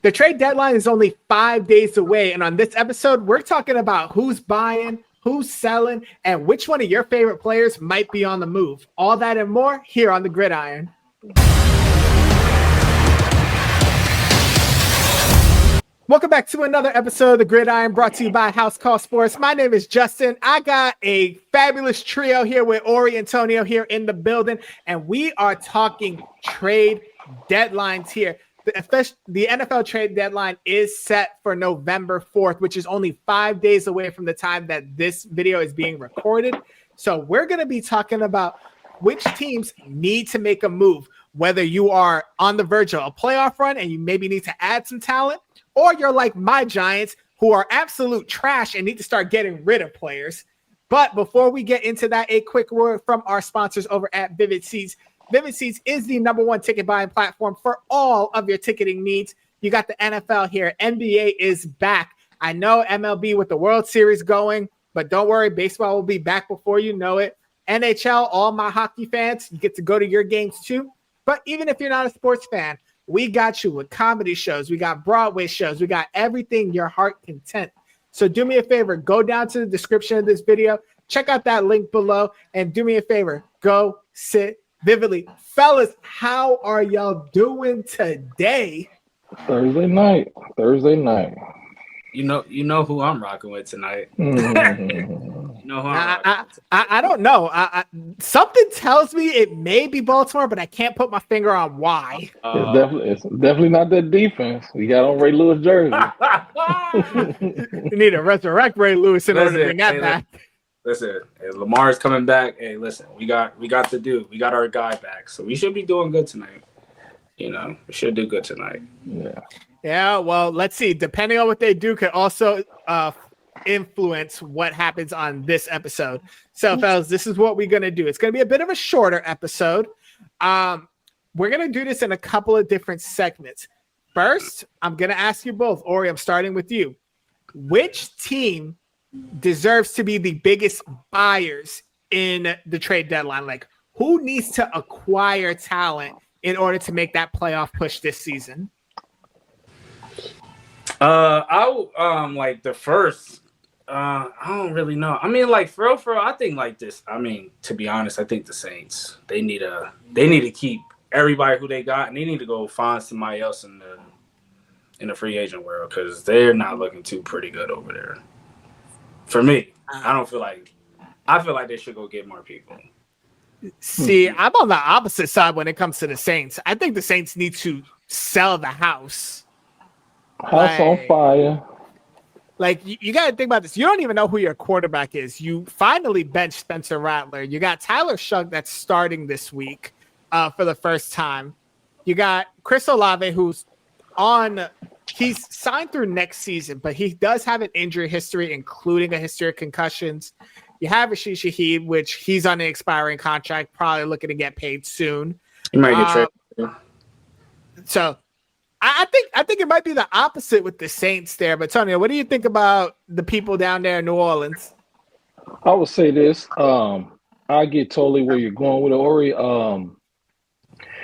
The trade deadline is only 5 days away, and on this episode, we're talking about who's buying, who's selling, and which one of your favorite players might be on the move. All that and more here on the Gridiron. Welcome back to another episode of the Gridiron, brought to you by House Call Sports. My name is Justin. I got a fabulous trio here with Orey and Tonio here in the building, and we are talking trade deadlines here. The NFL trade deadline is set for November 4th, which is only 5 days away from the time that this video is being recorded. So we're going to be talking about which teams need to make a move, whether you are on the verge of a playoff run and you maybe need to add some talent, or you're like my Giants who are absolute trash and need to start getting rid of players. But before we get into that, a quick word from our sponsors over at Vivid Seats. Vivid Seats is the #1 ticket buying platform for all of your ticketing needs. You got the NFL here. NBA is back. I know MLB with the World Series going, but don't worry, baseball will be back before you know it. NHL, all my hockey fans, you get to go to your games too. But even if you're not a sports fan, we got you with comedy shows. We got Broadway shows. We got everything your heart content. So do me a favor, go down to the description of this video, check out that link below, and do me a favor, go sit vividly. Fellas, how are y'all doing today? Thursday night. You know who I'm rocking with tonight. Mm-hmm. You know who I'm I don't know. Something tells me it may be Baltimore, but I can't put my finger on why. It's definitely not that defense. We got on Ray Lewis jersey. You need to resurrect Ray Lewis in order to bring that back. Listen, Lamar's coming back. Hey, listen, we got our guy back, so we should be doing good tonight. You know, we should do good tonight. Yeah. Well, let's see. Depending on what they do, could also influence what happens on this episode. So, fellas, this is what we're gonna do. It's gonna be a bit of a shorter episode. We're gonna do this in a couple of different segments. First, I'm gonna ask you both. Orey, I'm starting with you. Which team deserves to be the biggest buyers in the trade deadline? Like, who needs to acquire talent in order to make that playoff push this season? Like the first. I don't really know. I mean, like for real, I think like this. I mean, to be honest, I think the Saints they need to keep everybody who they got, and they need to go find somebody else in the free agent world because they're not looking too pretty good over there. For me, I feel like they should go get more people. See, I'm on the opposite side when it comes to the Saints. I think the Saints need to sell the house. House on fire. Like, you got to think about this. You don't even know who your quarterback is. You finally benched Spencer Rattler. You got Tyler Shugg that's starting this week for the first time. You got Chris Olave, he's signed through next season, but he does have an injury history, including a history of concussions. You have Rashid Shaheed, which he's on an expiring contract, probably looking to get paid soon. He might get traded. So I think it might be the opposite with the Saints there. But Tonio, what do you think about the people down there in New Orleans? I would say this. I get totally where you're going with it, Orey.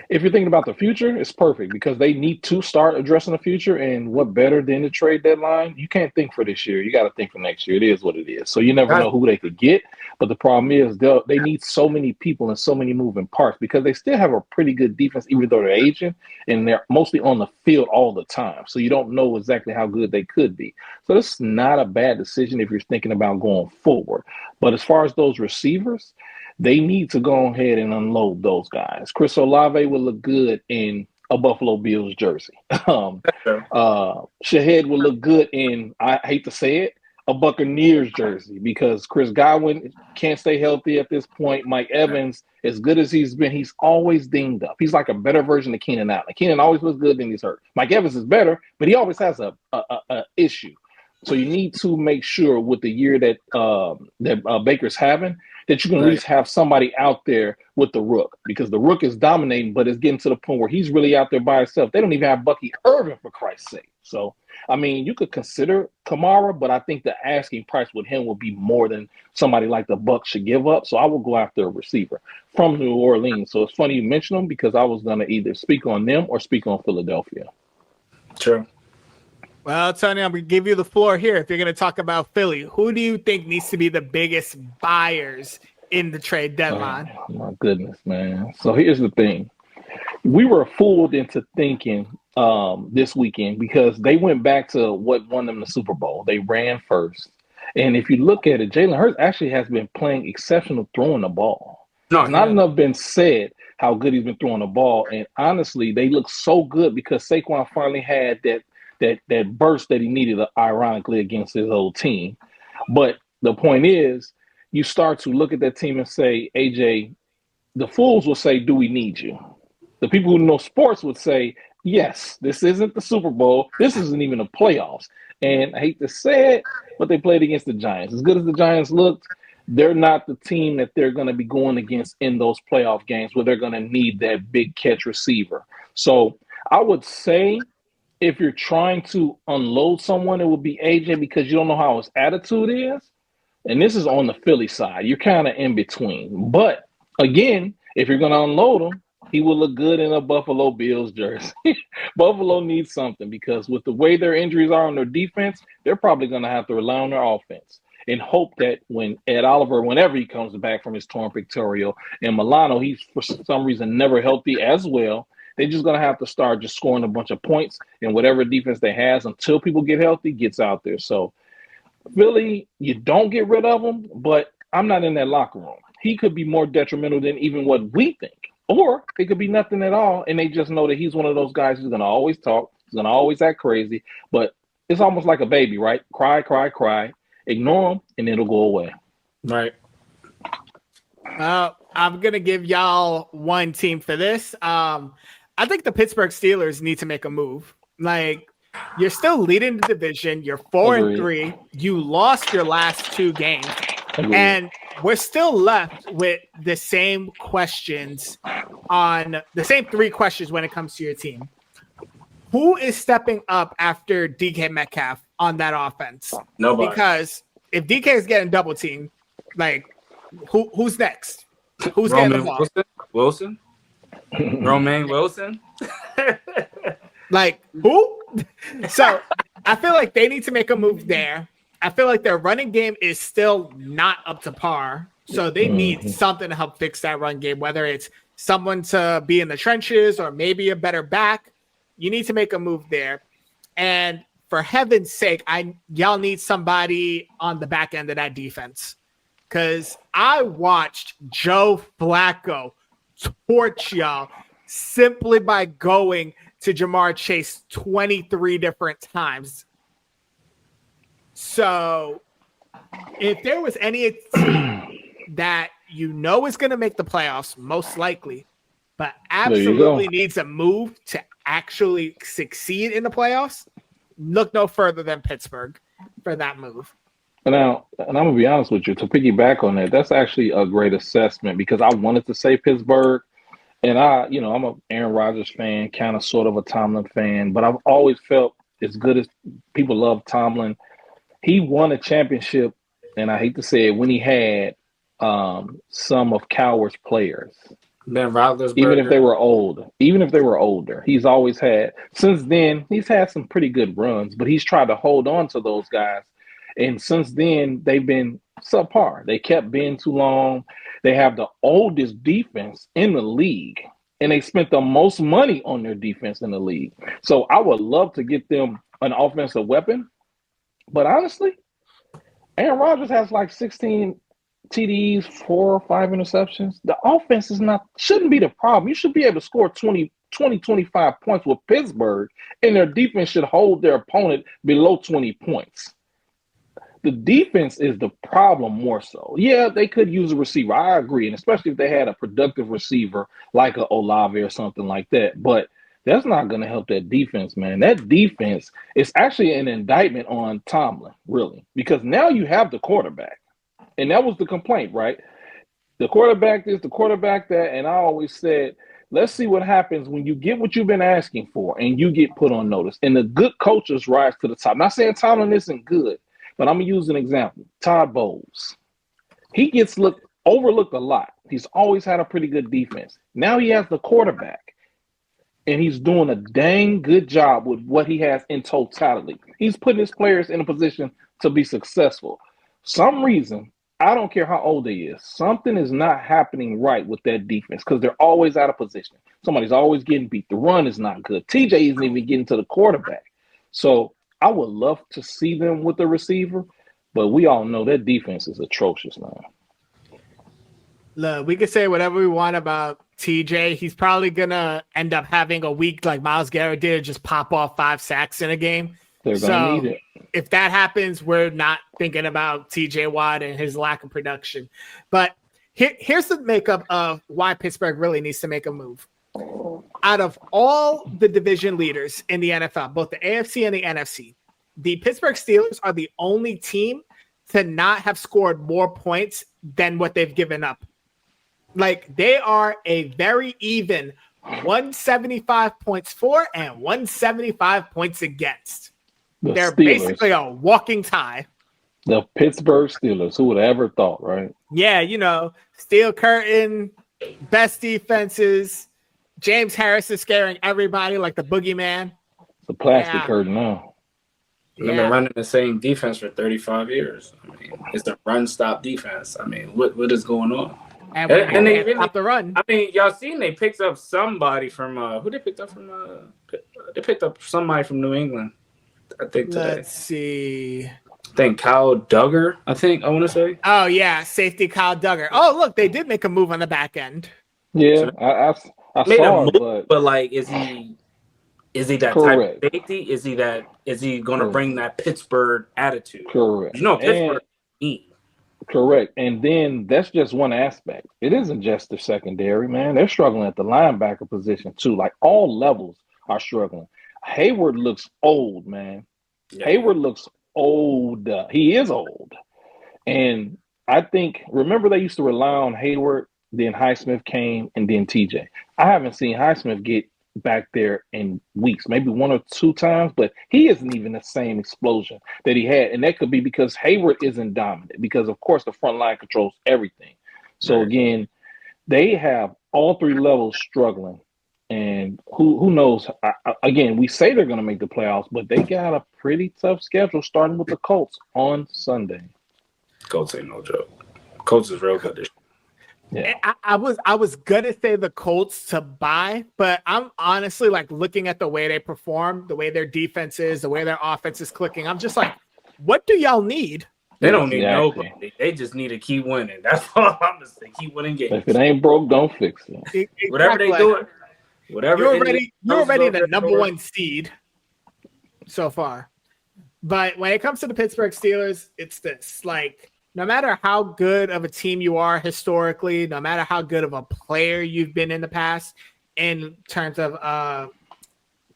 If you're thinking about the future, it's perfect because they need to start addressing the future. And what better than the trade deadline? You can't think for this year. You got to think for next year. It is what it is. So you never know who they could get. But the problem is they need so many people and so many moving parts because they still have a pretty good defense, even though they're aging, and they're mostly on the field all the time. So you don't know exactly how good they could be. So it's not a bad decision if you're thinking about going forward. But as far as those receivers, they need to go ahead and unload those guys. Chris Olave will look good in a Buffalo Bills jersey. Shaheed will look good in, I hate to say it, a Buccaneers jersey because Chris Godwin can't stay healthy at this point. Mike Evans, as good as he's been, he's always dinged up. He's like a better version of Keenan Allen. Keenan always looks good, then he's hurt. Mike Evans is better, but he always has a issue. So you need to make sure with the year that Baker's having that you can at least have somebody out there with the Rook because the Rook is dominating, but it's getting to the point where he's really out there by himself. They don't even have Bucky Irvin, for Christ's sake. So, I mean, you could consider Kamara, but I think the asking price with him will be more than somebody like the Bucs should give up. So I will go after a receiver from New Orleans. So it's funny you mention them because I was going to either speak on them or speak on Philadelphia. True. Well, Tony, I'm going to give you the floor here. If you're going to talk about Philly, who do you think needs to be the biggest buyers in the trade deadline? Oh, my goodness, man. So here's the thing. We were fooled into thinking this weekend because they went back to what won them the Super Bowl. They ran first. And if you look at it, Jalen Hurts actually has been playing exceptional throwing the ball. No, Not enough been said how good he's been throwing the ball. And honestly, they look so good because Saquon finally had that burst that he needed, ironically, against his old team. But the point is, you start to look at that team and say, AJ, the fools will say, do we need you? The people who know sports would say, yes, this isn't the Super Bowl. This isn't even the playoffs. And I hate to say it, but they played against the Giants. As good as the Giants looked, they're not the team that they're going to be going against in those playoff games where they're going to need that big catch receiver. So I would say if you're trying to unload someone, it would be AJ because you don't know how his attitude is. And this is on the Philly side. You're kind of in between. But again, if you're going to unload him, he will look good in a Buffalo Bills jersey. Buffalo needs something because with the way their injuries are on their defense, they're probably going to have to rely on their offense and hope that when Ed Oliver, whenever he comes back from his torn pectoral, and Milano, he's for some reason never healthy as well, they're just going to have to start just scoring a bunch of points and whatever defense they has until people get healthy gets out there. So Philly, you don't get rid of him, but I'm not in that locker room. He could be more detrimental than even what we think. Or it could be nothing at all, and they just know that he's one of those guys who's going to always talk, he's going to always act crazy, but it's almost like a baby, right? Cry, cry, cry, ignore him, and it'll go away. Right. I'm going to give y'all one team for this. I think the Pittsburgh Steelers need to make a move. Like, you're still leading the division. You're 4-3. You lost your last 2 games. And we're still left with the same questions on the same 3 questions when it comes to your team. Who is stepping up after DK Metcalf on that offense? Nobody. Because if DK is getting double teamed, like who's next? Who's Roman getting the ball? Wilson? Romaine Wilson? Like who? So I feel like they need to make a move there. I feel like their running game is still not up to par. So they need something to help fix that run game, whether it's someone to be in the trenches or maybe a better back. You need to make a move there. And for heaven's sake, y'all need somebody on the back end of that defense. Because I watched Joe Flacco torch y'all simply by going to Jamar Chase 23 different times. So if there was any team that you know is going to make the playoffs, most likely, but absolutely needs a move to actually succeed in the playoffs, look no further than Pittsburgh for that move. Now, and I'm going to be honest with you, to piggyback on that, that's actually a great assessment because I wanted to say Pittsburgh. And I'm an Aaron Rodgers fan, kind of sort of a Tomlin fan, but I've always felt as good as people love Tomlin. He won a championship, and I hate to say it, when he had some of Cowher's players. Ben Roethlisberger. Even if they were older. He's always had, since then, he's had some pretty good runs, but he's tried to hold on to those guys. And since then, they've been subpar. They kept being too long. They have the oldest defense in the league, and they spent the most money on their defense in the league. So I would love to get them an offensive weapon. But honestly, Aaron Rodgers has like 16 TDs, 4 or 5 interceptions. The offense shouldn't be the problem. You should be able to score 20, 25 points with Pittsburgh, and their defense should hold their opponent below 20 points. The defense is the problem more so. Yeah, they could use a receiver. I agree, and especially if they had a productive receiver like a Olave or something like that. But that's not going to help that defense, man. That defense is actually an indictment on Tomlin, really, because now you have the quarterback. And that was the complaint, right? The quarterback this, the quarterback that, and I always said, let's see what happens when you get what you've been asking for and you get put on notice. And the good coaches rise to the top. I'm not saying Tomlin isn't good, but I'm going to use an example. Todd Bowles. He gets overlooked a lot. He's always had a pretty good defense. Now he has the quarterback, and he's doing a dang good job with what he has in totality. He's putting his players in a position to be successful. Some reason, I don't care how old he is, something is not happening right with that defense because they're always out of position. Somebody's always getting beat. The run is not good. TJ isn't even getting to the quarterback. So I would love to see them with the receiver, but we all know that defense is atrocious, man. Look, we could say whatever we want about TJ. He's probably going to end up having a week like Myles Garrett did, just pop off 5 sacks in a game. They're going to need it. If that happens, we're not thinking about TJ Watt and his lack of production. But here's the makeup of why Pittsburgh really needs to make a move. Out of all the division leaders in the NFL, both the AFC and the NFC, the Pittsburgh Steelers are the only team to not have scored more points than what they've given up. Like, they are a very even 175 points for and 175 points against. They're Steelers, basically a walking tie. the Pittsburgh Steelers. Who would have ever thought, right? Yeah, steel curtain, best defenses. James Harris is scaring everybody like the boogeyman. It's a plastic curtain now. They've been running the same defense for 35 years. I mean, it's a run-stop defense. I mean, what is going on? And they really stop the run. I mean, y'all seen they picked up somebody from who they picked up from? They picked up somebody from New England. I think today. Let's see. I think Kyle Duggar. I want to say. Oh yeah, safety Kyle Duggar. Oh look, they did make a move on the back end. Yeah, I saw it, but like, is he that correct. type of safety? Is he going to bring that Pittsburgh attitude? Correct. Pittsburgh. Correct. And then that's just one aspect. It isn't just the secondary, man. They're struggling at the linebacker position too. Like, all levels are struggling. Hayward looks old, man. Yeah. Hayward looks old. He is old. And I think, remember they used to rely on Hayward, then Highsmith came, and then TJ. I haven't seen Highsmith get back there in weeks, maybe 1 or 2 times, but he isn't even the same explosion that he had. And that could be because Hayward isn't dominant, because of course the front line controls everything. So again, they have all 3 levels struggling, and who knows? Again, we say they're going to make the playoffs, but they got a pretty tough schedule starting with the Colts on Sunday. Colts ain't no joke. Colts is real good this year. Yeah. I was gonna say the Colts to buy, but I'm honestly like looking at the way they perform, the way their defense is, the way their offense is clicking. I'm just like, what do y'all need? They don't need nobody. They just need to keep winning. That's all I'm gonna say. Keep winning games. If it ain't broke, don't fix it. Exactly. Whatever they do it. Whatever. You're already the number 1 seed so far. But when it comes to the Pittsburgh Steelers, it's this, like, no matter how good of a team you are historically, no matter how good of a player you've been in the past in terms of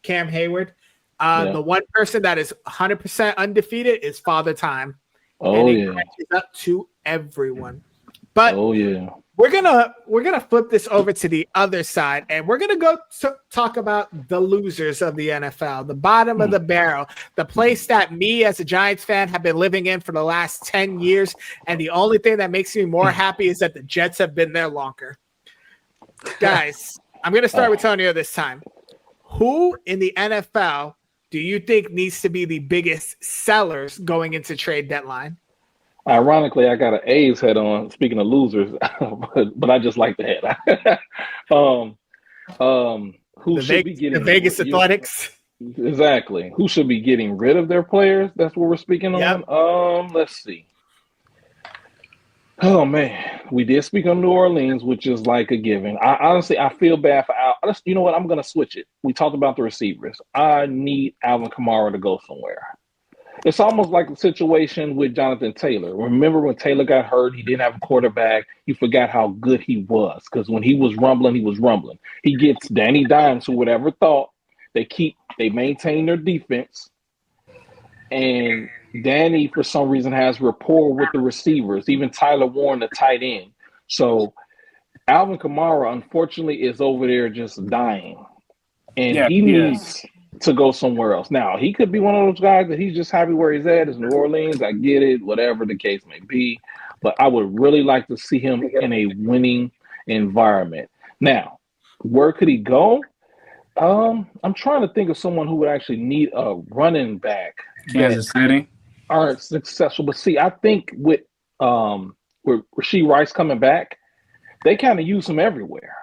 Cam Hayward, the one person that is 100% undefeated is Father Time. Oh, and it catches up to everyone. But we're gonna flip this over to the other side, and we're gonna go talk about the losers of the NFL, the bottom of the barrel, the place that me as a Giants fan have been living in for the last 10 years, and the only thing that makes me more happy is that the Jets have been there longer. Guys, I'm gonna start with Tonio this time. Who in the NFL do you think needs to be the biggest sellers going into trade deadline? Ironically, I got an A's hat on. Speaking of losers, but I just like the hat. Who should be getting the Vegas Athletics? Exactly. Who should be getting rid of their players? That's what we're speaking on. Let's see. Oh man, we did speak on New Orleans, which is like a given. I feel bad for Al. You know what? I'm going to switch it. We talked about the receivers. I need Alvin Kamara to go somewhere. It's almost like a situation with Jonathan Taylor. Remember when Taylor got hurt, he didn't have a quarterback. You forgot how good he was, because when he was rumbling, he was rumbling. He gets Danny Dimes, who would ever thought they maintain their defense. And Danny, for some reason, has rapport with the receivers, even Tyler Warren, the tight end. So Alvin Kamara, unfortunately, is over there just dying. And he needs to go somewhere else. Now, he could be one of those guys that he's just happy where he's at. It's New Orleans. I get it, whatever the case may be. But I would really like to see him in a winning environment. Now, where could he go? I'm trying to think of someone who would actually need a running back Kansas City aren't successful. But see, I think with Rashee Rice coming back, they kind of use him everywhere.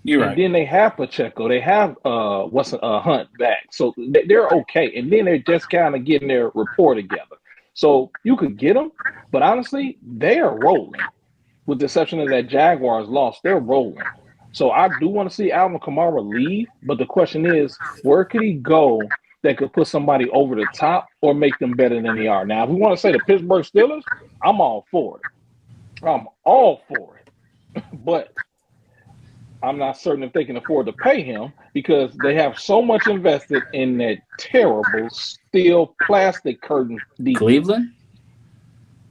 You're and right. then they have Pacheco, they have Hunt back, so they're okay. And then they're just kind of getting their rapport together. So you could get them, but honestly, they are rolling. With the exception of that Jaguars loss, they're rolling. So I do want to see Alvin Kamara leave, but the question is, where could he go that could put somebody over the top or make them better than they are? Now, if we want to say the Pittsburgh Steelers, I'm all for it. I'm all for it. But I'm not certain if they can afford to pay him because they have so much invested in that terrible steel plastic curtain defense. Cleveland?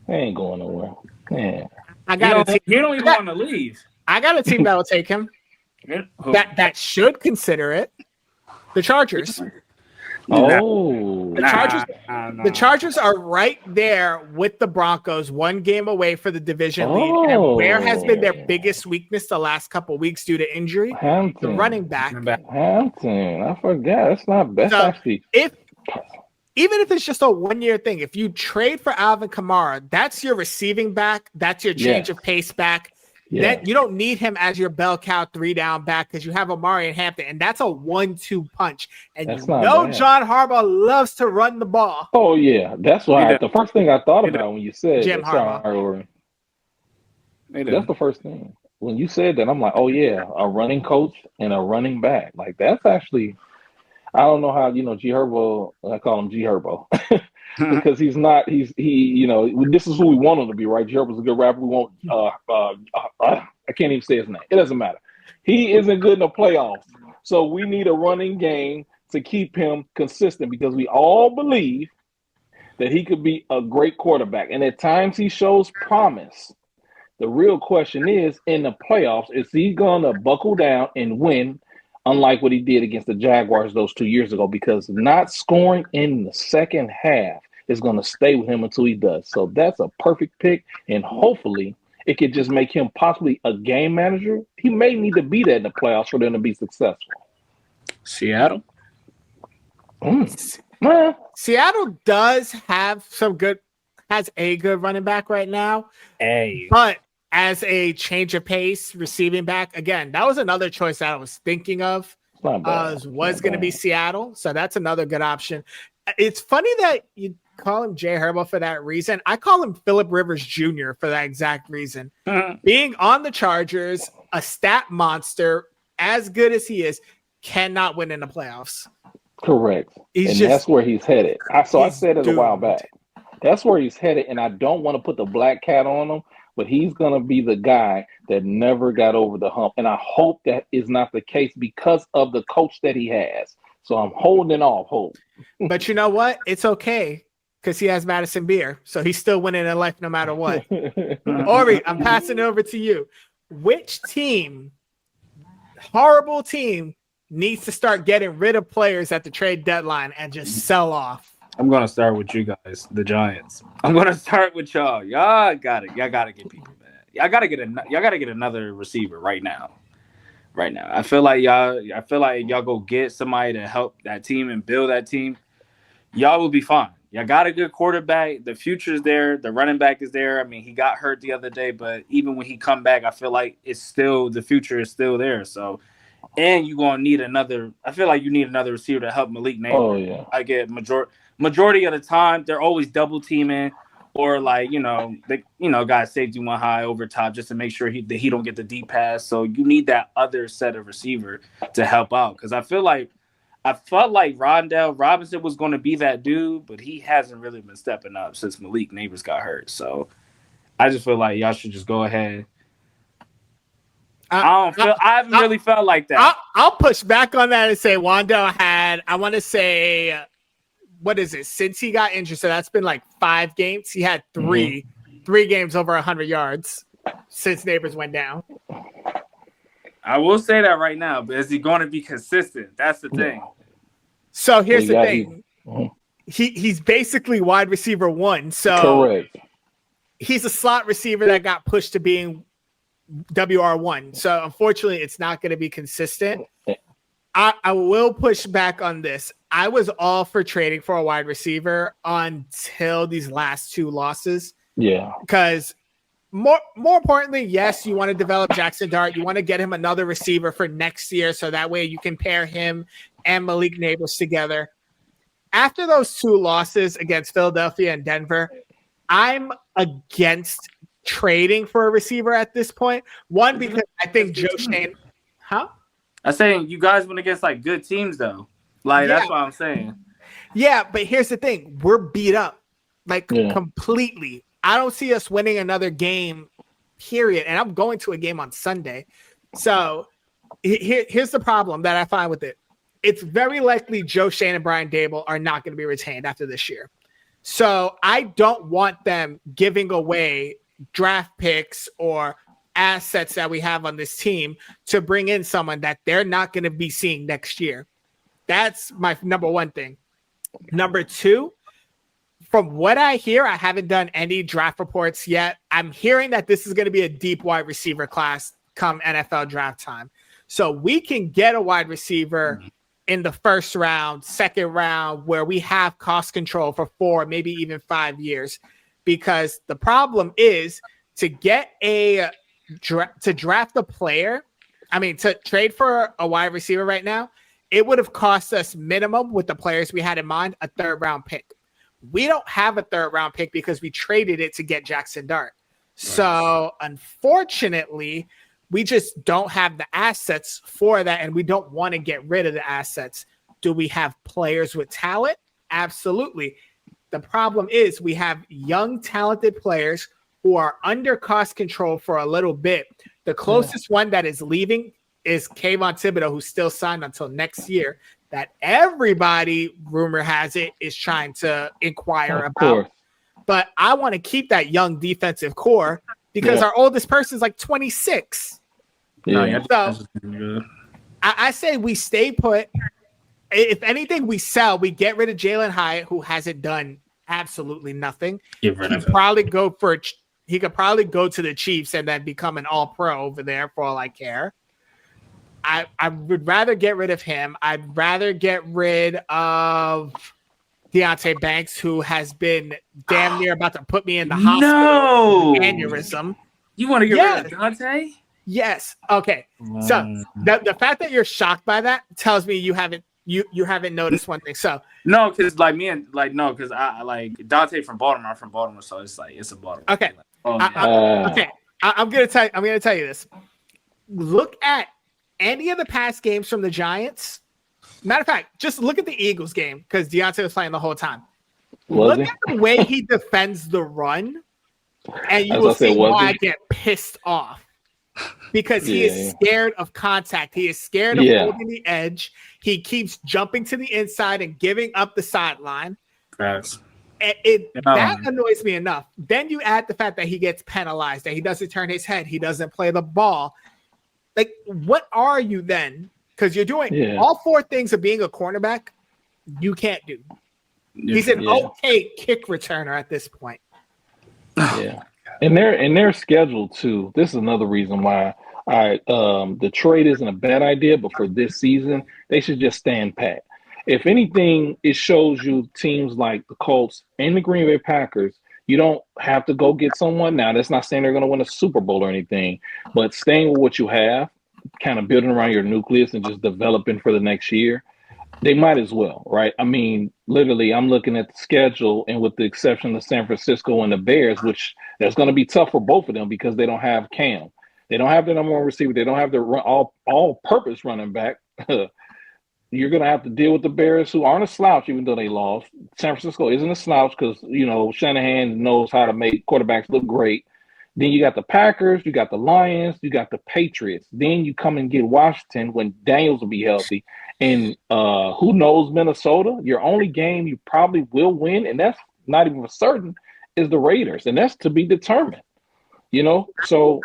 They ain't going nowhere. Man. I got a team. He don't even want to leave. I got a team that will take him. That should consider it. The Chargers. Oh, the Chargers are right there with the Broncos, one game away for the division lead. And where has been their biggest weakness the last couple of weeks due to injury? Hampton. The running back. Hampton. I forgot. That's not best. Actually. Even if it's just a 1-year thing, if you trade for Alvin Kamara, that's your receiving back. That's your change of pace back. Then you don't need him as your bell cow 3-down back because you have Amari and Hampton, and that's a 1-2 punch. And that's John Harbaugh loves to run the ball. Oh yeah, that's why the first thing I thought about when you said Jim Harbaugh. That's the first thing when you said that. I'm like, oh yeah, a running coach and a running back. Like that's actually, I don't know how G Herbo. I call him G Herbo. Because he's not, this is who we want him to be, right? G Herbo's a good rapper. We want, I can't even say his name. It doesn't matter. He isn't good in the playoffs. So we need a running game to keep him consistent because we all believe that he could be a great quarterback. And at times he shows promise. The real question is, in the playoffs, is he going to buckle down and win? Unlike what he did against the Jaguars those 2 years ago, because not scoring in the second half is going to stay with him until he does. So that's a perfect pick, and hopefully it could just make him possibly a game manager. He may need to be that in the playoffs for them to be successful. Seattle? Seattle does have has a good running back right now. But as a change of pace receiving back, again, that was another choice that I was thinking of. Was going to be Seattle, so that's another good option. It's funny that you call him Jay Herbo for that reason. I call him Phillip Rivers Jr. for that exact reason. Being on the Chargers, a stat monster, as good as he is, cannot win in the playoffs. Correct. That's where he's headed. I said it a while back. That's where he's headed, and I don't want to put the black cat on him, but he's going to be the guy that never got over the hump. And I hope that is not the case because of the coach that he has. So I'm holding off hope. But you know what? It's okay because he has Madison Beer. So he's still winning in life no matter what. Orey, I'm passing it over to you. Which team, horrible team, needs to start getting rid of players at the trade deadline and just sell off? I'm gonna start with you guys, the Giants. I'm gonna start with y'all. Y'all gotta get people, man. Y'all gotta get another receiver right now. I feel like y'all go get somebody to help that team and build that team. Y'all will be fine. Y'all got a good quarterback. The future's there. The running back is there. I mean, he got hurt the other day, but even when he come back, I feel like the future is still there. So, and you're gonna need another. I feel like you need another receiver to help Malik Neighbors. Oh yeah. I get majority of the time they're always double teaming or guys safety one high over top just to make sure he don't get the deep pass. So you need that other set of receiver to help out because I felt like Rondell Robinson was going to be that dude, but he hasn't really been stepping up since Malik Neighbors got hurt. So I just feel like y'all should just go ahead. I haven't really felt like that. I'll push back on that and say Wandell had, I want to say, what is it? Since he got injured, so that's been like 5 games. He had three games over 100 yards since Neighbors went down. I will say that right now, but is he going to be consistent? That's the thing. So here's the thing. He's basically wide receiver 1. So correct. He's a slot receiver that got pushed to being WR1. So unfortunately, it's not going to be consistent. I will push back on this. I was all for trading for a wide receiver until these last 2 losses. Yeah. Because more importantly, yes, you want to develop Jackson Dart. You want to get him another receiver for next year, so that way you can pair him and Malik Nabers together. After those 2 losses against Philadelphia and Denver, I'm against trading for a receiver at this point. One, because I think Joe Shane, I'm saying you guys went against like good teams though. Like that's what I'm saying. Yeah, but here's the thing: we're beat up, completely. I don't see us winning another game, period. And I'm going to a game on Sunday. So here's the problem that I find with it. It's very likely Joe Shane and Brian Dable are not going to be retained after this year. So I don't want them giving away draft picks or assets that we have on this team to bring in someone that they're not going to be seeing next year. That's my number one thing. Number 2, from what I hear, I haven't done any draft reports yet. I'm hearing that this is going to be a deep wide receiver class come NFL draft time. So we can get a wide receiver in the first round, second round, where we have cost control for 4, maybe even 5 years. Because the problem is to get to draft a player, to trade for a wide receiver right now, it would have cost us minimum with the players we had in mind, a 3rd round pick. We don't have a 3rd round pick because we traded it to get Jackson Dart. Right. So unfortunately, we just don't have the assets for that, and we don't want to get rid of the assets. Do we have players with talent? Absolutely. The problem is we have young, talented players who are under cost control for a little bit. The closest one that is leaving is Kayvon Thibodeau, who's still signed until next year, that everybody, rumor has it, is trying to inquire about. But I want to keep that young defensive core because our oldest person is like 26. Yeah. So I say we stay put. If anything, we sell. We get rid of Jalen Hyatt, who hasn't done absolutely nothing. He could probably go to the Chiefs and then become an all-pro over there for all I care. I would rather get rid of him. I'd rather get rid of Deonte Banks, who has been damn near about to put me in the hospital with aneurysm. You want to get rid of Deonte? Yes. Okay. So the fact that you're shocked by that tells me you haven't noticed one thing. So no, because because I like Dante from Baltimore. I'm from Baltimore, so it's a Baltimore. Okay. Okay. I'm gonna tell you this. Look at any of the past games from the Giants. Matter of fact, just look at the Eagles game because Deonte was playing the whole time. Look at the way he defends the run, and you will see why I get pissed off. Because he is scared of contact. He is scared of holding the edge. He keeps jumping to the inside and giving up the sideline. That annoys me enough. Then you add the fact that he gets penalized, that he doesn't turn his head, he doesn't play the ball. Like, what are you then? Because you're doing all 4 things of being a cornerback, you can't do. He's an okay kick returner at this point. Yeah. And their schedule too. This is another reason why the trade isn't a bad idea, but for this season, they should just stand pat. If anything, it shows you teams like the Colts and the Green Bay Packers, you don't have to go get someone. Now, that's not saying they're going to win a Super Bowl or anything, but staying with what you have, kind of building around your nucleus and just developing for the next year, they might as well, right? I mean, literally, I'm looking at the schedule, and with the exception of San Francisco and the Bears, which that's going to be tough for both of them because they don't have Cam. They don't have the number 1 receiver. They don't have their all-purpose running back. You're going to have to deal with the Bears, who aren't a slouch, even though they lost. San Francisco isn't a slouch because, Shanahan knows how to make quarterbacks look great. Then you got the Packers, you got the Lions, you got the Patriots. Then you come and get Washington when Daniels will be healthy. And who knows, Minnesota, your only game you probably will win, and that's not even for certain, is the Raiders. And that's to be determined, So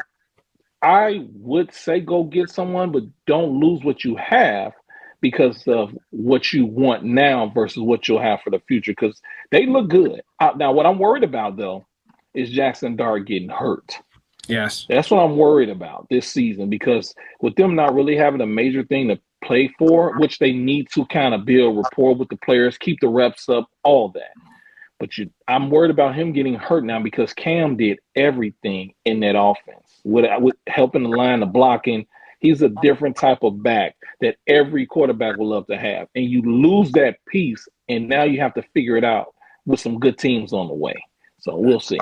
I would say go get someone, but don't lose what you have because of what you want now versus what you'll have for the future, because they look good. Now, what I'm worried about, though, is Jackson Dart getting hurt. Yes. That's what I'm worried about this season, because with them not really having a major thing to play for, which they need to kind of build rapport with the players, keep the reps up, all that. But I'm worried about him getting hurt now because Cam did everything in that offense with helping the line, the blocking. He's a different type of back that every quarterback will love to have. And you lose that piece, and now you have to figure it out with some good teams on the way. So we'll see.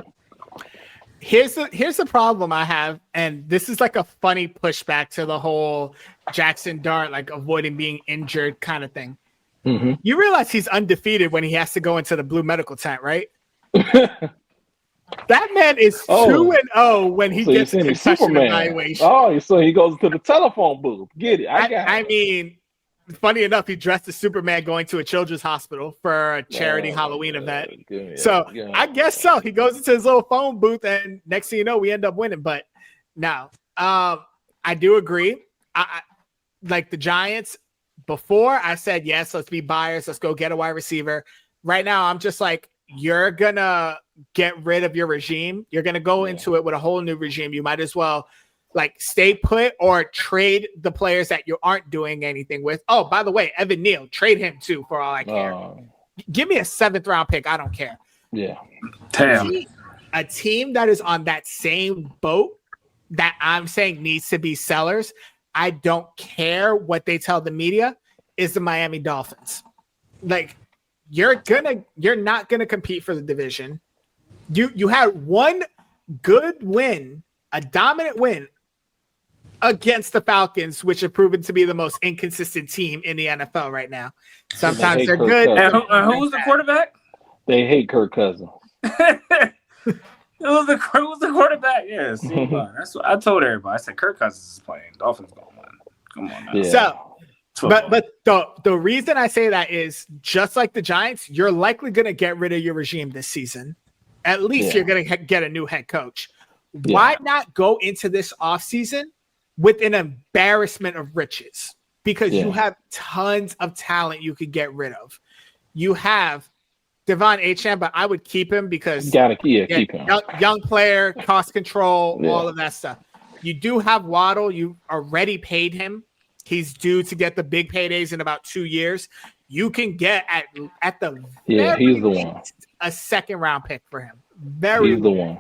Here's the problem I have, and this is like a funny pushback to the whole Jackson Dart, like avoiding being injured kind of thing. Mm-hmm. You realize he's undefeated when he has to go into the blue medical tent, right? That man is 2-0 when he gets a concussion evaluation. Oh, so he goes to the telephone booth. Get it. I mean, funny enough, he dressed as Superman going to a children's hospiel for a charity Halloween event. I guess so. He goes into his little phone booth, and next thing you know, we end up winning. But no, I do agree. I like the Giants. Before I said, yes, let's be buyers. Let's go get a wide receiver. Right now, I'm just like, you're going to get rid of your regime. You're going to go into it with a whole new regime. You might as well like stay put or trade the players that you aren't doing anything with. Oh, by the way, Evan Neal, trade him too for all I care. Give me a 7th round pick. I don't care. Yeah. Damn. A team that is on that same boat that I'm saying needs to be sellers, I don't care what they tell the media, is the Miami Dolphins. Like, you're not gonna compete for the division. You had one good win, a dominant win against the Falcons, which have proven to be the most inconsistent team in the NFL right now. Sometimes they're good. And who's the quarterback? They hate Kirk Cousins. Who's the quarterback? Yes, that's what I told everybody. I said Kirk Cousins is playing. Dolphins gonna win. Come on now. Yeah. So, but the reason I say that is just like the Giants, you're likely going to get rid of your regime this season. At least you're going to get a new head coach. Why not go into this offseason with an embarrassment of riches? Because you have tons of talent you could get rid of. You have Devon Achane, but I would keep him because keep him. Young player, cost control, all of that stuff. You do have Waddle. You already paid him. He's due to get the big paydays in about 2 years. You can get at the he's the one. A 2nd round pick for him. He's the one.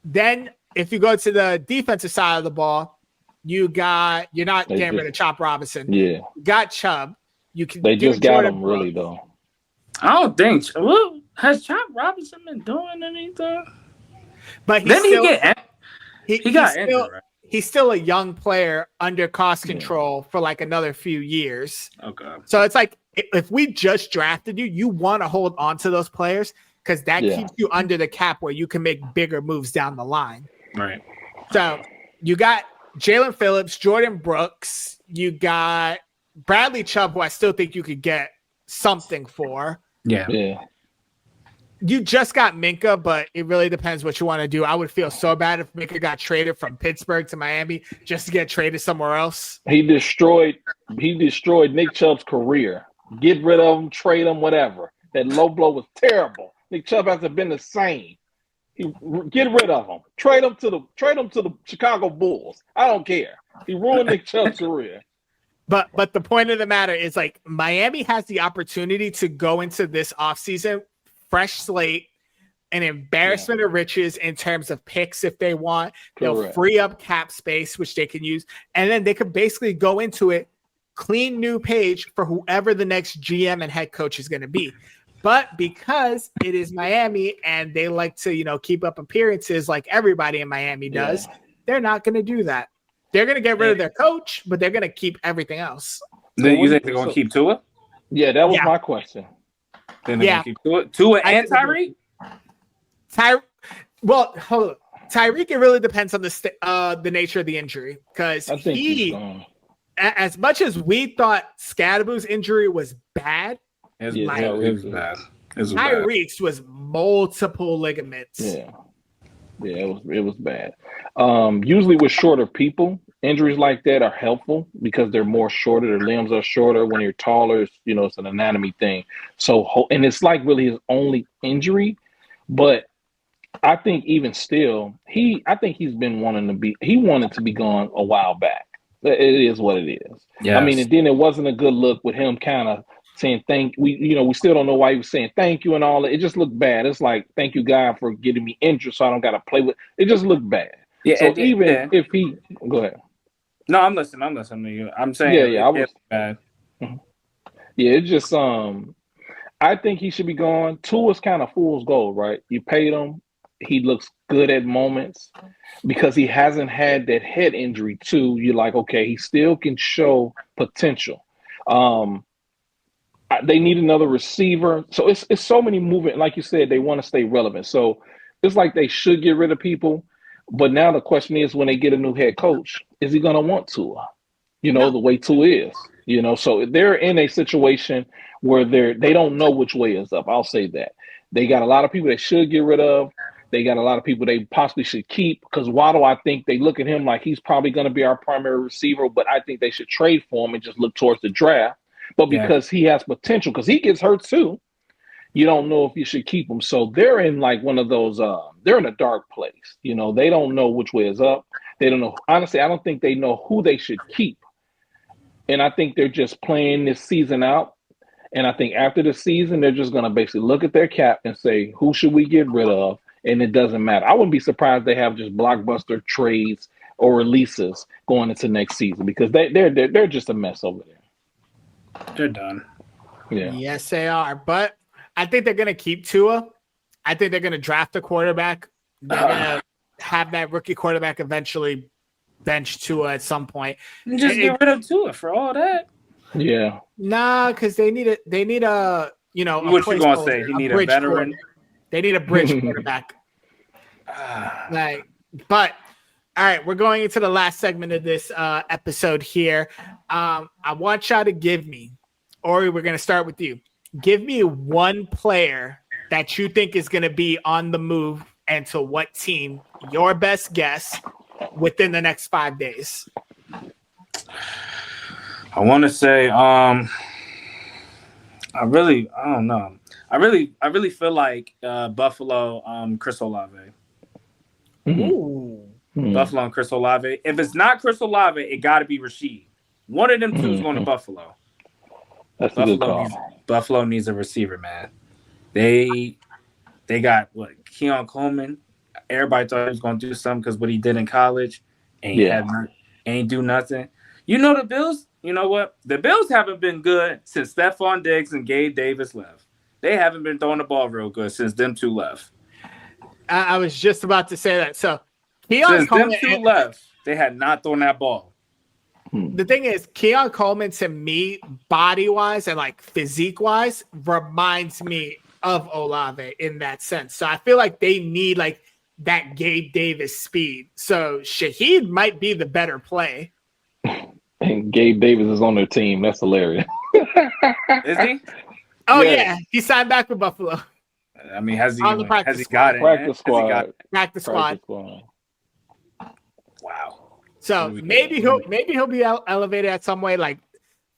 Then if you go to the defensive side of the ball, you're not getting rid of Chop Robinson. Yeah, you got Chubb. They just got him really though. I don't think. Has Chop Robinson been doing anything? But he got injured. Right? He's still a young player under cost control for like another few years. Okay. So it's like, if we just drafted you, you want to hold on to those players because that keeps you under the cap where you can make bigger moves down the line. Right. So you got Jalen Phillips, Jordan Brooks. You got Bradley Chubb, who I still think you could get something for. Yeah. You just got Minka, but it really depends what you want to do. I would feel so bad if Minka got traded from Pittsburgh to Miami just to get traded somewhere else. He destroyed Nick Chubb's career. Get rid of him, trade him, whatever. That low blow was terrible. Nick Chubb hasn't been the same. Get rid of him. Trade him to the Chicago Bulls. I don't care. He ruined Nick Chubb's career. But the point of the matter is, like, Miami has the opportunity to go into this offseason fresh slate, an embarrassment of riches in terms of picks if they want. They'll free up cap space, which they can use. And then they could basically go into it, clean new page for whoever the next GM and head coach is going to be. But because it is Miami and they like to, keep up appearances like everybody in Miami does, they're not going to do that. They're going to get rid of their coach, but they're going to keep everything else. Then you think they're going to keep Tua? Yeah, that was my question. Then they're going to keep Tua and Tyreek? Well, hold on. Tyreek, it really depends on the nature of the injury. Because as much as we thought Scadaboo's injury was bad, it was bad. Tyreek's was multiple ligaments. It was bad. Usually with shorter people, injuries like that are helpful because they're more shorter. Their limbs are shorter. When you're taller, it's an anatomy thing. So, and it's like really his only injury. But I think even still, he wanted to be gone a while back. It is what it is. Yeah. I mean, and then it wasn't a good look with him kind of saying we still don't know why he was saying thank you and all that. It just looked bad. It's like, thank you, God, for getting me injured so I don't got to play with. It just looked bad. Yeah. So even if he go ahead. No, I'm listening. I'm listening to you. I'm saying I was bad. Yeah, it just I think he should be gone. Two is kind of fool's gold, right? You paid him. He looks good at moments because he hasn't had that head injury too. You're like, okay, he still can show potential. They need another receiver. So it's so many moving. Like you said, they want to stay relevant. So it's like they should get rid of people. But now the question is, when they get a new head coach, is he going to want Tua? The way Tua is. So they're in a situation where they don't know which way is up. I'll say that. They got a lot of people they should get rid of. They got a lot of people they possibly should keep, because Waddle, I think they look at him like he's probably going to be our primary receiver, but I think they should trade for him and just look towards the draft. But because he has potential, because he gets hurt too, you don't know if you should keep him. So they're in like one of those, they're in a dark place. They don't know which way is up. They don't know. Honestly, I don't think they know who they should keep. And I think they're just playing this season out. And I think after the season, they're just going to basically look at their cap and say, who should we get rid of? And it doesn't matter. I wouldn't be surprised they have just blockbuster trades or releases going into next season, because they're just a mess over there. They're done. Yeah. Yes, they are. But I think they're going to keep Tua. I think they're going to draft a quarterback. They're going to have that rookie quarterback eventually bench Tua at some point. Just get rid of Tua for all that. Yeah. Nah, because they need a what you gonna say? He need a veteran. They need a bridge quarterback. But all right, we're going into the last segment of this episode here. I want y'all to give me, Orey, we're gonna start with you. Give me one player that you think is gonna be on the move, and to what team. Your best guess within the next 5 days. I want to say, I don't know. I really feel like Buffalo, Chris Olave. Ooh. Buffalo and Chris Olave. If it's not Chris Olave, it got to be Rashid. One of them two is going to Buffalo. That's a good call. Buffalo needs a receiver, man. They got Keon Coleman. Everybody thought he was going to do something because what he did in college, ain't do nothing. The Bills. You know what? The Bills haven't been good since Stephon Diggs and Gabe Davis left. They haven't been throwing the ball real good since them two left. I was just about to say that. So, Keon Since Coleman, them two left, they had not thrown that ball. The thing is, Keon Coleman, to me, body-wise and physique-wise, reminds me of Olave in that sense. So I feel like they need that Gabe Davis speed. So Shaheed might be the better play. And Gabe Davis is on their team. That's hilarious. Is he? Oh yeah, he signed back with Buffalo. I mean, has he On the practice got it? Practice squad. Practice squad. Wow. So maybe he'll be elevated at some way.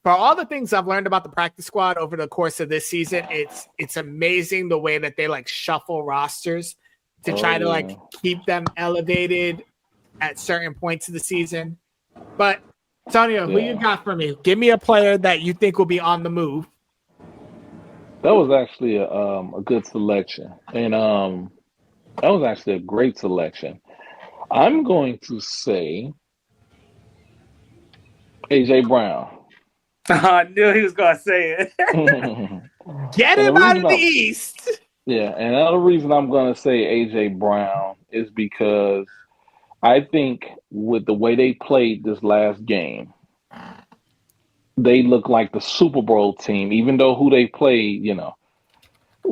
For all the things I've learned about the practice squad over the course of this season, it's amazing the way that they shuffle rosters to try to keep them elevated at certain points of the season. But Tonio, who you got for me? Give me a player that you think will be on the move. That was actually a good selection, and that was actually a great selection. I'm going to say AJ Brown. I knew he was going to say it. Get him out of the East. Yeah, and another reason I'm going to say AJ Brown is because I think with the way they played this last game, they look like the Super Bowl team, even though who they played, they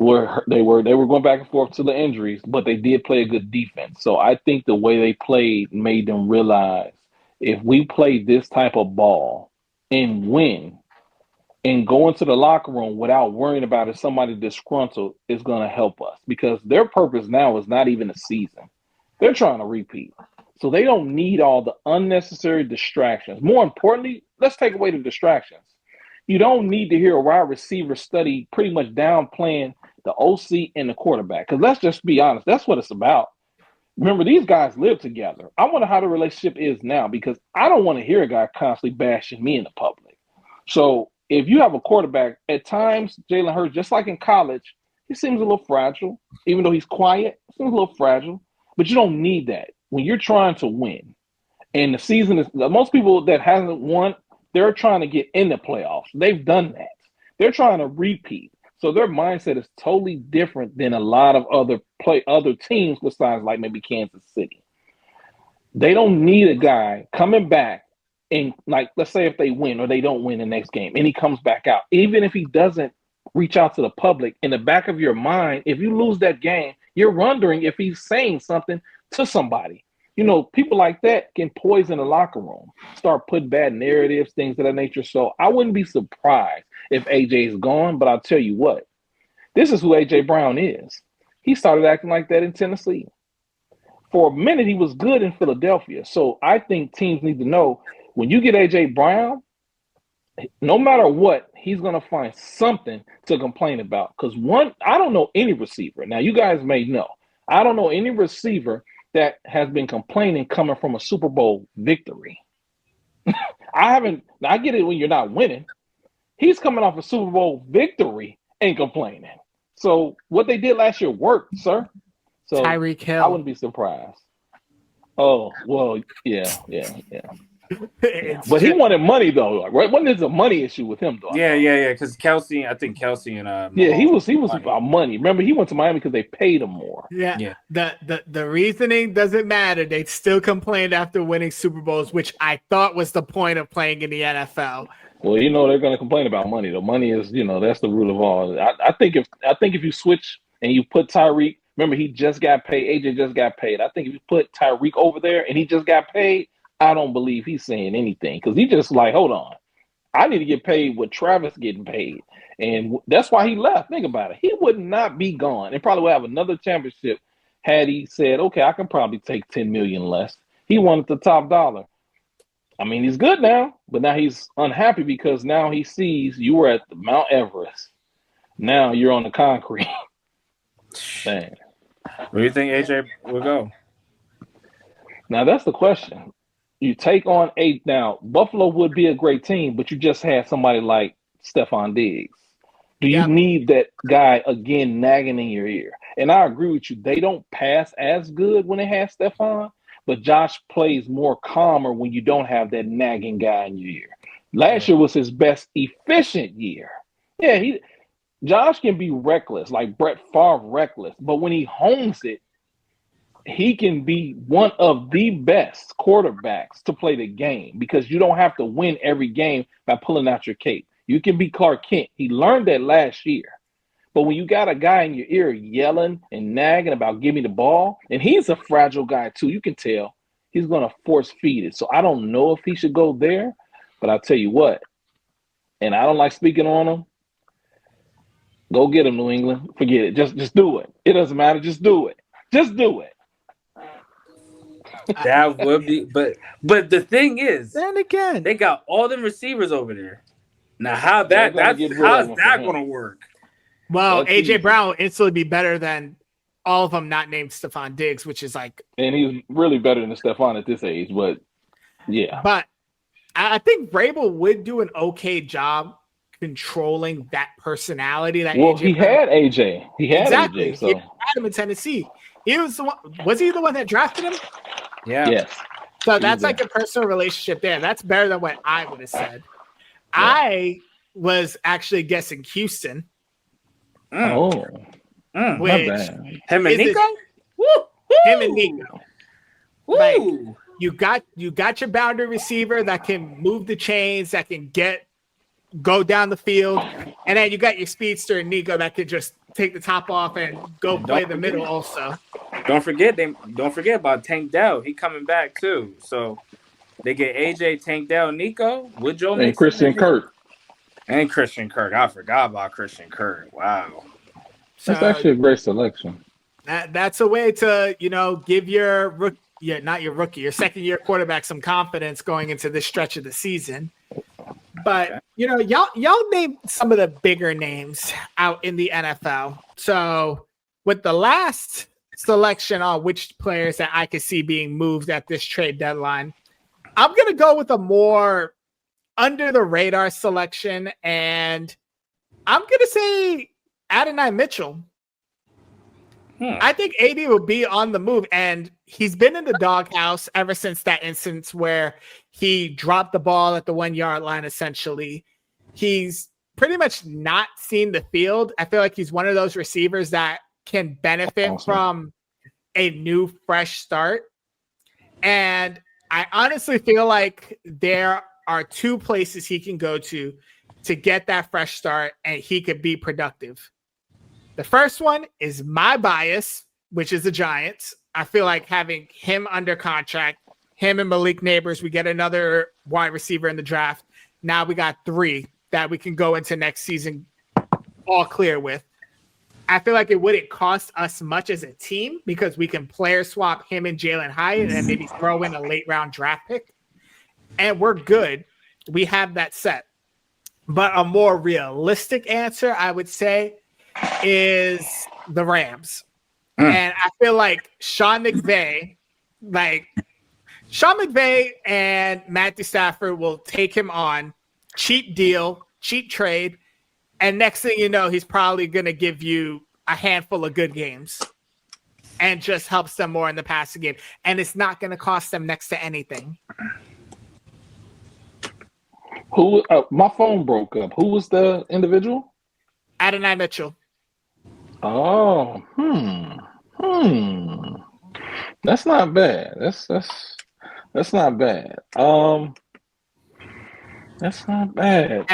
were going back and forth to the injuries, but they did play a good defense. So I think the way they played made them realize, if we play this type of ball and win and go into the locker room without worrying about if somebody disgruntled, is going to help us, because their purpose now is not even a season. They're trying to repeat. So they don't need all the unnecessary distractions. More importantly, let's take away the distractions. You don't need to hear a wide receiver study pretty much downplaying the OC and the quarterback. Because let's just be honest, that's what it's about. Remember, these guys live together. I wonder how the relationship is now because I don't want to hear a guy constantly bashing me in the public. So if you have a quarterback, at times, Jalen Hurts, just like in college, he seems a little fragile. Even though he's quiet, he seems a little fragile. But you don't need that when you're trying to win. And the season is, most people that hasn't won, they're trying to get in the playoffs. They've done that. They're trying to repeat. So their mindset is totally different than a lot of other teams besides like maybe Kansas City. They don't need a guy coming back and like, let's say if they win or they don't win the next game and he comes back out, even if he doesn't reach out to the public, in the back of your mind, if you lose that game, you're wondering if he's saying something to somebody. You know, people like that can poison the locker room, start putting bad narratives, things of that nature. So I wouldn't be surprised if AJ is gone, but I'll tell you what, this is who AJ Brown is. He started acting like that in Tennessee. For a minute, he was good in Philadelphia. So I think teams need to know when you get AJ Brown, no matter what, he's going to find something to complain about. Because I don't know any receiver. Now, you guys may know. I don't know any receiver that has been complaining coming from a Super Bowl victory. I get it when you're not winning. He's coming off a Super Bowl victory and complaining. So what they did last year worked, sir. So Tyreek Hill. I wouldn't be surprised. Oh, well, yeah. But he wanted money though, right? Wasn't there a money issue with him though? Yeah. Because Kelsey and yeah, he was about money. Remember, he went to Miami because they paid him more. Yeah. The reasoning doesn't matter. They still complained after winning Super Bowls, which I thought was the point of playing in the NFL. Well, they're going to complain about money. The money is, that's the root of all. I think if you switch and you put Tyreek, remember he just got paid. AJ just got paid. I think if you put Tyreek over there and he just got paid, I don't believe he's saying anything because he just like, hold on, I need to get paid what Travis getting paid, and that's why he left. Think about it. He would not be gone and probably would have another championship had he said, okay, I can probably take $10 million less. He wanted the top dollar. I mean, he's good now, but now he's unhappy because now he sees you were at the Mount Everest. Now you're on the concrete. Man. Where do you think AJ will go? Now that's the question. You take on now, Buffalo would be a great team, but you just had somebody like Stephon Diggs. Do you need that guy again nagging in your ear? And I agree with you. They don't pass as good when they have Stephon, but Josh plays more calmer when you don't have that nagging guy in your ear. Last year was his best efficient year. Yeah, Josh can be reckless, like Brett Favre reckless, but when he hones it, he can be one of the best quarterbacks to play the game because you don't have to win every game by pulling out your cape. You can be Clark Kent. He learned that last year. But when you got a guy in your ear yelling and nagging about give me the ball, and he's a fragile guy too, you can tell he's going to force feed it. So I don't know if he should go there, but I'll tell you what, and I don't like speaking on him. Go get him, New England. Forget it. Just do it. It doesn't matter. Just do it. Just do it. That would be, but the thing is, then again, they got all them receivers over there. Now, how's that going to work? Well, AJ Brown will instantly be better than all of them not named Stephon Diggs, which is like, and he's really better than Stephon at this age. But yeah, but I think Vrabel would do an okay job controlling that personality. That well, he had AJ. He had exactly. AJ. So he had him in Tennessee. He was the one. Was he the one that drafted him? Yeah. Yes. So that's like a personal relationship there. That's better than what I would have said. Yeah. I was actually guessing Houston. Oh. Which him and Nico? Him and Nico. Like, you got your boundary receiver that can move the chains, that can go down the field, and then you got your speedster and Nico that could just take the top off and go play the middle also. Don't forget about Tank Dell. He coming back too. So they get AJ, Tank Dell, Nico with Joe Mixon and Christian Kirk. And Christian Kirk. I forgot about Christian Kirk. Wow. That's actually a great selection. That's a way to, give your second year quarterback some confidence going into this stretch of the season. But y'all name some of the bigger names out in the NFL. So with the last selection on which players that I could see being moved at this trade deadline. I'm going to go with a more under the radar selection, and I'm going to say Adonai Mitchell. I think AD will be on the move, and he's been in the doghouse ever since that instance where he dropped the ball at the 1 yard line, essentially. He's pretty much not seen the field. I feel like he's one of those receivers that can benefit from a new, fresh start. And I honestly feel like there are two places he can go to get that fresh start, and he could be productive. The first one is my bias, which is the Giants. I feel like having him under contract, him and Malik Neighbors, we get another wide receiver in the draft. Now we got 3 that we can go into next season all clear with. I feel like it wouldn't cost us much as a team because we can player swap him and Jalen Hyatt and maybe throw in a late round draft pick. And we're good. We have that set. But a more realistic answer, I would say, is the Rams. And I feel like Sean McVay and Matthew Stafford will take him on, cheap deal, cheap trade, and next thing you know, he's probably going to give you a handful of good games and just helps them more in the passing game. And it's not going to cost them next to anything. Who? My phone broke up. Who was the individual? Adonai Mitchell. Oh, That's not bad. That's not bad. That's not bad.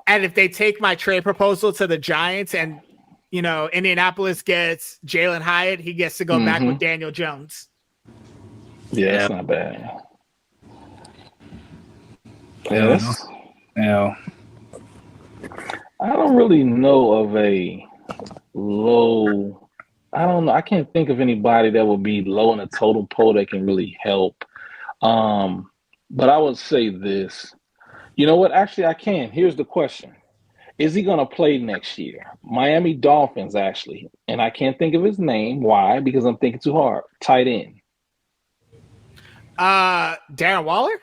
And if they take my trade proposal to the Giants and, you know, Indianapolis gets Jalen Hyatt, he gets to go back with Daniel Jones. Yeah, that's not bad. Yeah. I don't really know of a low. I don't know. I can't think of anybody that would be low in a total poll that can really help. But I would say this. You know what? Actually, I can. Here's the question. Is he going to play next year? Miami Dolphins, actually. And I can't think of his name. Why? Because I'm thinking too hard. Tight end. Darren Waller?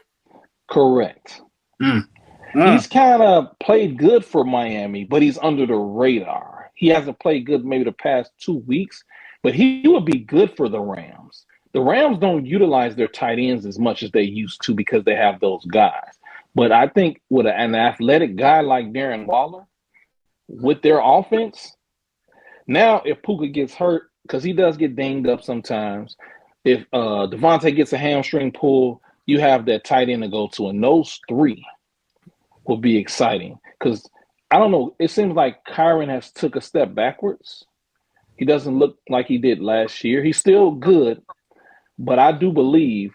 Correct. He's kind of played good for Miami, but he's under the radar. He hasn't played good maybe the past 2 weeks, but he would be good for the Rams. The Rams don't utilize their tight ends as much as they used to because they have those guys. But I think with an athletic guy like Darren Waller, with their offense, now if Puka gets hurt, because he does get dinged up sometimes, if Devontae gets a hamstring pull, you have that tight end to go to. And those 3 will be exciting. Because, I don't know, it seems like Kyron has took a step backwards. He doesn't look like he did last year. He's still good, but I do believe,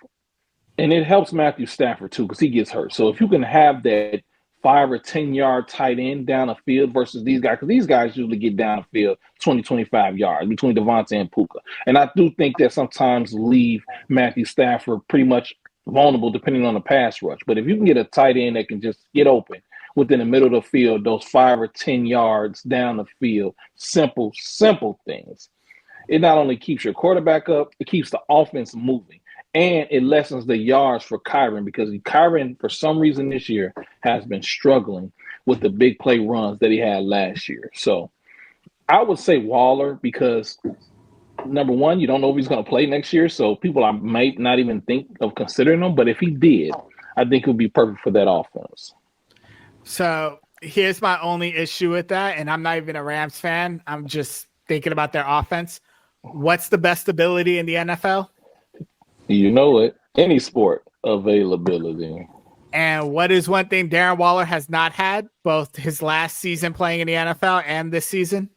and it helps Matthew Stafford too because he gets hurt. So if you can have that 5 or 10 yard tight end down the field versus these guys, because these guys usually get down the field 20, 25 yards between Devontae and Puka. And I do think that sometimes leave Matthew Stafford pretty much vulnerable depending on the pass rush. But if you can get a tight end that can just get open within the middle of the field, those 5 or 10 yards down the field, simple things. It not only keeps your quarterback up, it keeps the offense moving. And it lessens the yards for Kyron because Kyron, for some reason this year, has been struggling with the big play runs that he had last year. So I would say Waller because, number one, you don't know if he's going to play next year. So people might not even think of considering him. But if he did, I think it would be perfect for that offense. So here's my only issue with that. And I'm not even a Rams fan. I'm just thinking about their offense. What's the best ability in the NFL? You know it. Any sport, availability. And what is one thing Darren Waller has not had, both his last season playing in the NFL and this season?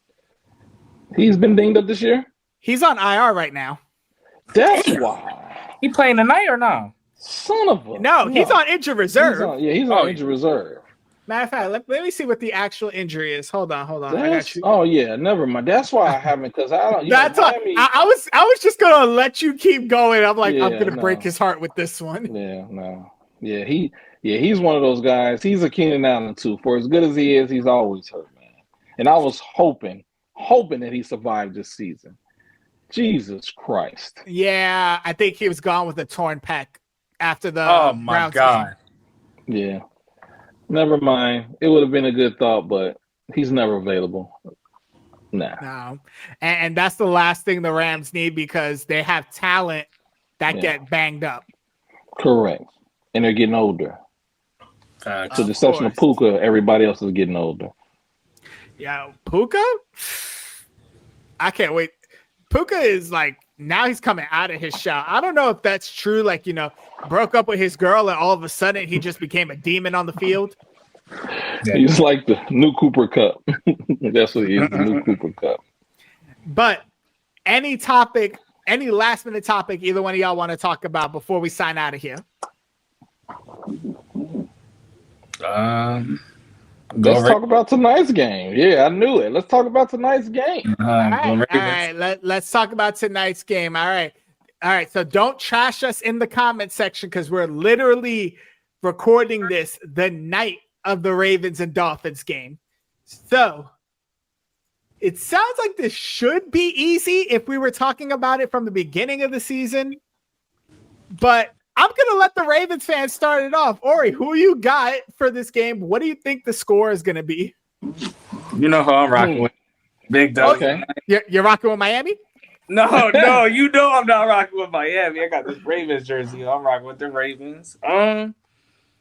He's been dinged up this year? He's on IR right now. That's why. He playing tonight or no? Son of a... No, he's on injured reserve. He's on injured reserve. Matter of fact, let me see what the actual injury is. Hold on. I got you. Oh yeah, never mind. That's why I haven't, because I don't. That's why I was just gonna let you keep going. I'm like, I'm gonna break his heart with this one. He's one of those guys. He's a Keenan Allen too. For as good as he is, he's always hurt, man. And I was hoping that he survived this season. Jesus Christ. Yeah, I think he was gone with a torn pec after the Oh my Browns God. game. Yeah. Never mind. It would have been a good thought, but he's never available. Nah. No. And that's the last thing the Rams need because they have talent that get banged up. Correct. And they're getting older. To the exception of Puka, everybody else is getting older. Yeah, Puka? I can't wait. Puka is like, now he's coming out of his shell. I don't know if that's true. Like, broke up with his girl and all of a sudden he just became a demon on the field. Yeah. He's like the new Cooper Cup. That's what he is, the new Cooper Cup. But any last minute topic either one of y'all want to talk about before we sign out of here? Let's talk about tonight's game. Yeah, I knew it. Let's talk about tonight's game. All right. Let's talk about tonight's game. All right. So don't trash us in the comment section because we're literally recording this the night of the Ravens and Dolphins game. So it sounds like this should be easy if we were talking about it from the beginning of the season. But I'm going to let the Ravens fans start it off. Orey, who you got for this game? What do you think the score is going to be? You know who I'm rocking with. Big Doug. Okay. You're rocking with Miami? No, you know I'm not rocking with Miami. I got this Ravens jersey. I'm rocking with the Ravens.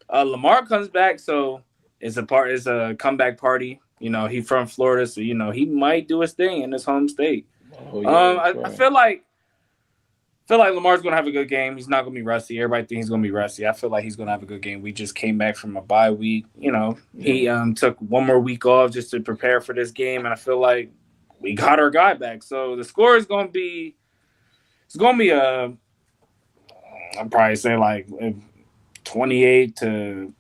Lamar comes back, so it's a comeback party. He from Florida, so he might do his thing in his home state. Oh, yeah, I feel like Lamar's gonna have a good game. He's not gonna be rusty. Everybody thinks he's gonna be rusty. I feel like he's gonna have a good game. We just came back from a bye week. He took one more week off just to prepare for this game, and I feel like we got our guy back. So the score is gonna be I'll probably say like 28 to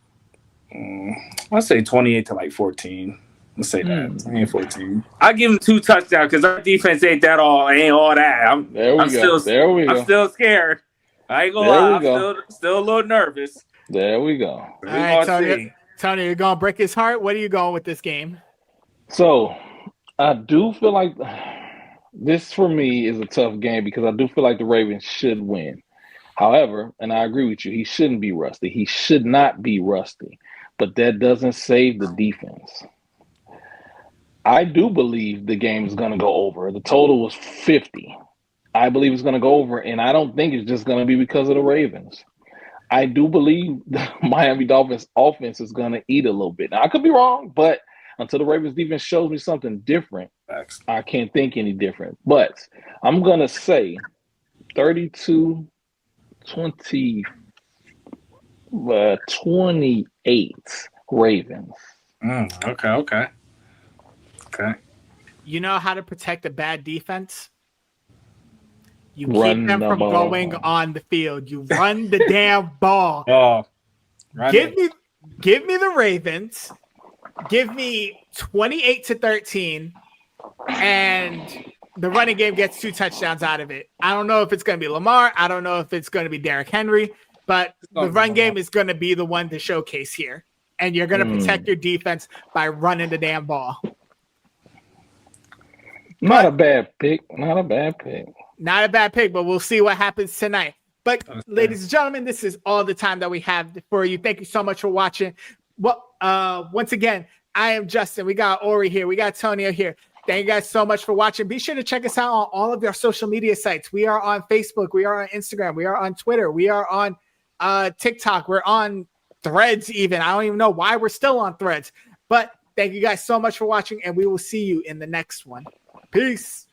let's say 28 to like 14. Let's say that 14. I give him 2 touchdowns because our defense ain't all that. I'm still scared. I ain't gonna lie. I'm still a little nervous. There we go. All right, Tony, you're gonna break his heart. What are you going with this game? So I do feel like this for me is a tough game because I do feel like the Ravens should win. However, and I agree with you, he shouldn't be rusty. He should not be rusty. But that doesn't save the defense. I do believe the game is going to go over. The total was 50. I believe it's going to go over, and I don't think it's just going to be because of the Ravens. I do believe the Miami Dolphins offense is going to eat a little bit. Now, I could be wrong, but until the Ravens defense shows me something different, I can't think any different. But I'm going to say 32-28 Ravens. Okay. You know how to protect a bad defense? You Run keep them the from ball. going on the field. You run the damn ball. Give me the Ravens. Give me 28-13, and the running game gets 2 touchdowns out of it. I don't know if it's going to be Lamar. I don't know if it's going to be Derrick Henry, but the run game is going to be the one to showcase here. And you're going to protect your defense by running the damn ball. Not a bad pick, but we'll see what happens tonight. But ladies and gentlemen, this is all the time that we have for you. Thank you so much for watching. Well, once again, I am Justin. We got Orey here. We got Tonio here. Thank you guys so much for watching. Be sure to check us out on all of our social media sites. We are on Facebook. We are on Instagram. We are on Twitter. We are on TikTok. We're on Threads even. I don't even know why we're still on Threads. But thank you guys so much for watching, and we will see you in the next one. Peace.